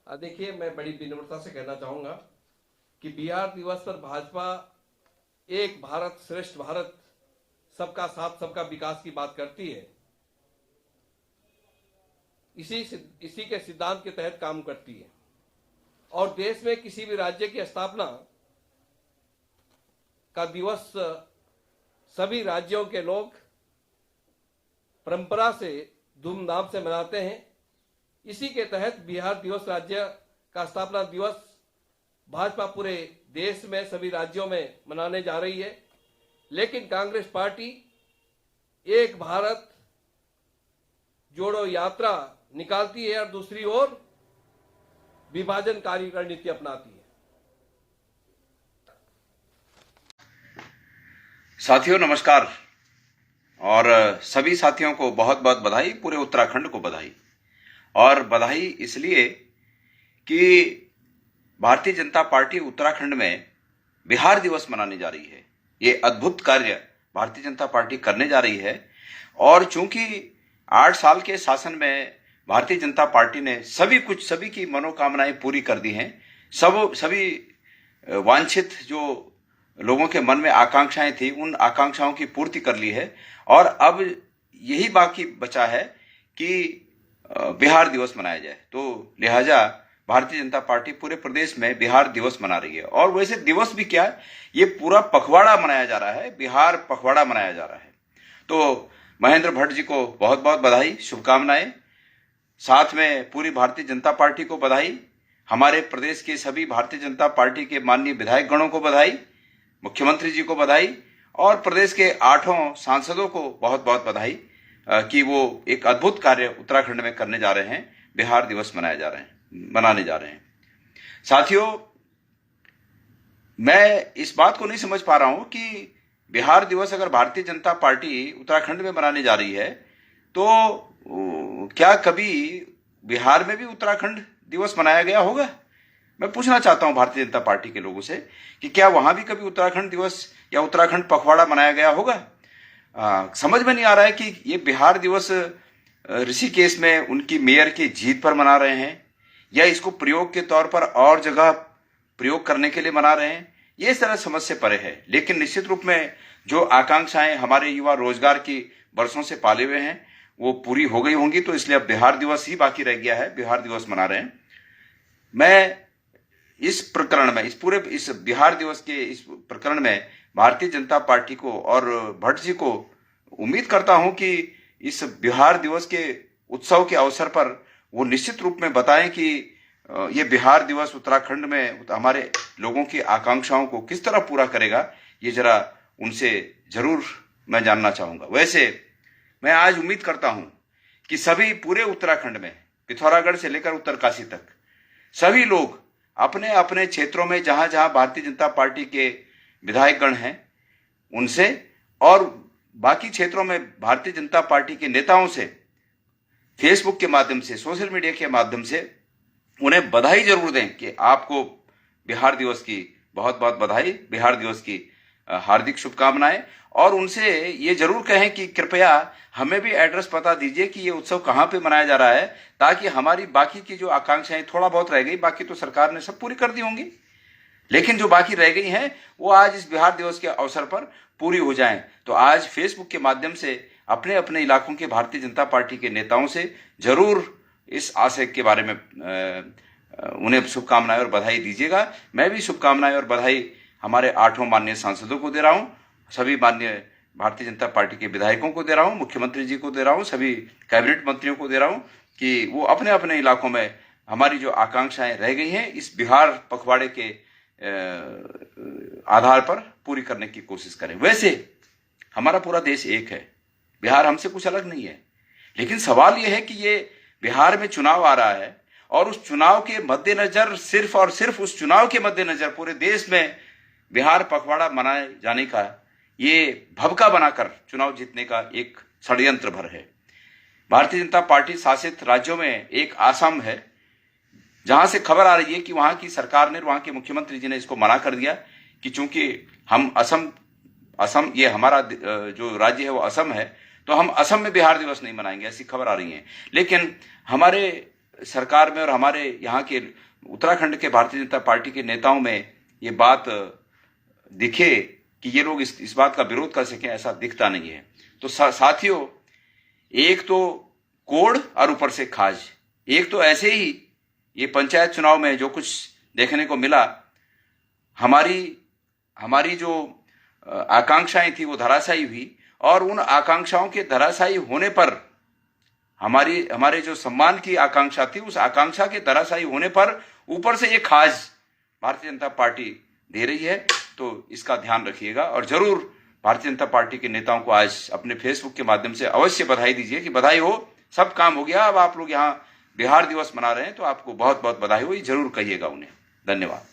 देखिए, मैं बड़ी विनम्रता से कहना चाहूंगा कि बिहार दिवस पर भाजपा एक भारत श्रेष्ठ भारत, सबका साथ सबका विकास की बात करती है। इसी के सिद्धांत के तहत काम करती है और देश में किसी भी राज्य की स्थापना का दिवस सभी राज्यों के लोग परंपरा से धूमधाम से मनाते हैं। इसी के तहत बिहार दिवस राज्य का स्थापना दिवस भाजपा पूरे देश में सभी राज्यों में मनाने जा रही है, लेकिन कांग्रेस पार्टी एक भारत जोड़ो यात्रा निकालती है और दूसरी ओर विभाजनकारी रणनीति अपनाती है। साथियों नमस्कार, और सभी साथियों को बहुत बहुत बधाई, पूरे उत्तराखंड को बधाई। और बधाई इसलिए कि भारतीय जनता पार्टी उत्तराखंड में बिहार दिवस मनाने जा रही है। ये अद्भुत कार्य भारतीय जनता पार्टी करने जा रही है। और चूंकि 8 साल के शासन में भारतीय जनता पार्टी ने सभी की मनोकामनाएं पूरी कर दी हैं। सभी वांछित जो लोगों के मन में आकांक्षाएं थी, उन आकांक्षाओं की पूर्ति कर ली है। और अब यही बाकी बचा है कि बिहार दिवस मनाया जाए। तो लिहाजा भारतीय जनता पार्टी पूरे प्रदेश में बिहार दिवस मना रही है। और वैसे दिवस भी क्या है, ये पूरा पखवाड़ा मनाया जा रहा है, बिहार पखवाड़ा मनाया जा रहा है। तो महेंद्र भट्ट जी को बहुत बहुत बधाई, शुभकामनाएं। साथ में पूरी भारतीय जनता पार्टी को बधाई, हमारे प्रदेश के सभी भारतीय जनता पार्टी के माननीय विधायक गणों को बधाई, मुख्यमंत्री जी को बधाई और प्रदेश के 8 सांसदों को बहुत बहुत बधाई कि वो एक अद्भुत कार्य उत्तराखंड में करने जा रहे हैं, बिहार दिवस मनाने जा रहे हैं। साथियों, मैं इस बात को नहीं समझ पा रहा हूं कि बिहार दिवस अगर भारतीय जनता पार्टी उत्तराखंड में मनाने जा रही है तो क्या कभी बिहार में भी उत्तराखंड दिवस मनाया गया होगा? मैं पूछना चाहता हूं भारतीय जनता पार्टी के लोगों से कि क्या वहां भी कभी उत्तराखंड दिवस या उत्तराखंड पखवाड़ा मनाया गया होगा? समझ में नहीं आ रहा है कि ये बिहार दिवस ऋषिकेश में उनकी मेयर की जीत पर मना रहे हैं या इसको प्रयोग के तौर पर और जगह प्रयोग करने के लिए मना रहे हैं। ये सारा समझ से परे है। लेकिन निश्चित रूप में जो आकांक्षाएं हमारे युवा रोजगार की बरसों से पाले हुए हैं वो पूरी हो गई होंगी, तो इसलिए अब बिहार दिवस ही बाकी रह गया है, बिहार दिवस मना रहे हैं। मैं इस प्रकरण में, इस बिहार दिवस के इस प्रकरण में भारतीय जनता पार्टी को और भट्ट जी को उम्मीद करता हूं कि इस बिहार दिवस के उत्सव के अवसर पर वो निश्चित रूप में बताएं कि ये बिहार दिवस उत्तराखंड में हमारे लोगों की आकांक्षाओं को किस तरह पूरा करेगा। ये जरा उनसे जरूर मैं जानना चाहूंगा। वैसे मैं आज उम्मीद करता हूं कि सभी पूरे उत्तराखंड में, पिथौरागढ़ से लेकर उत्तरकाशी तक, सभी लोग अपने अपने क्षेत्रों में जहां जहां भारतीय जनता पार्टी के विधायकगण हैं उनसे और बाकी क्षेत्रों में भारतीय जनता पार्टी के नेताओं से फेसबुक के माध्यम से, सोशल मीडिया के माध्यम से उन्हें बधाई जरूर दें कि आपको बिहार दिवस की बहुत बहुत बधाई, बिहार दिवस की हार्दिक शुभकामनाएं। और उनसे ये जरूर कहें कि कृपया हमें भी एड्रेस पता दीजिए कि ये उत्सव कहां पे मनाया जा रहा है, ताकि हमारी बाकी की जो आकांक्षाएं थोड़ा बहुत रह गई, बाकी तो सरकार ने सब पूरी कर दी होंगी, लेकिन जो बाकी रह गई हैं वो आज इस बिहार दिवस के अवसर पर पूरी हो जाएं। तो आज फेसबुक के माध्यम से अपने अपने इलाकों के भारतीय जनता पार्टी के नेताओं से जरूर इस आशय के बारे में उन्हें शुभकामनाएं और बधाई दीजिएगा। मैं भी शुभकामनाएं और बधाई हमारे 8 माननीय सांसदों को दे रहा हूं, सभी माननीय भारतीय जनता पार्टी के विधायकों को दे रहा हूं, मुख्यमंत्री जी को दे रहा हूं, सभी कैबिनेट मंत्रियों को दे रहा हूं कि वो अपने अपने इलाकों में हमारी जो आकांक्षाएं रह गई हैं इस बिहार पखवाड़े के आधार पर पूरी करने की कोशिश करें। वैसे हमारा पूरा देश एक है, बिहार हमसे कुछ अलग नहीं है, लेकिन सवाल यह है कि ये बिहार में चुनाव आ रहा है और उस चुनाव के मद्देनजर, सिर्फ और सिर्फ उस चुनाव के मद्देनजर पूरे देश में बिहार पखवाड़ा मनाए जाने का ये भभका बनाकर चुनाव जीतने का एक षड्यंत्र भर है। भारतीय जनता पार्टी शासित राज्यों में एक आसाम है जहां से खबर आ रही है कि वहां की सरकार ने, वहां के मुख्यमंत्री जी ने इसको मना कर दिया कि चूंकि हम असम ये हमारा जो राज्य है वो असम है, तो हम असम में बिहार दिवस नहीं मनाएंगे, ऐसी खबर आ रही है। लेकिन हमारे सरकार में और हमारे यहाँ के उत्तराखंड के भारतीय जनता पार्टी के नेताओं में ये बात दिखे कि ये लोग इस बात का विरोध कर सकें, ऐसा दिखता नहीं है। तो साथियों, एक तो कोड़ और ऊपर से खाज, एक तो ऐसे ही ये पंचायत चुनाव में जो कुछ देखने को मिला, हमारी जो आकांक्षाएं थी वो धराशायी हुई, और उन आकांक्षाओं के धराशायी होने पर हमारे जो सम्मान की आकांक्षा थी, उस आकांक्षा के धराशायी होने पर ऊपर से ये खाज भारतीय जनता पार्टी दे रही है। तो इसका ध्यान रखिएगा, और जरूर भारतीय जनता पार्टी के नेताओं को आज अपने फेसबुक के माध्यम से अवश्य बधाई दीजिए कि बधाई हो, सब काम हो गया, अब आप लोग यहाँ बिहार दिवस मना रहे हैं, तो आपको बहुत बहुत बधाई हो, ये जरूर कहिएगा उन्हें। धन्यवाद।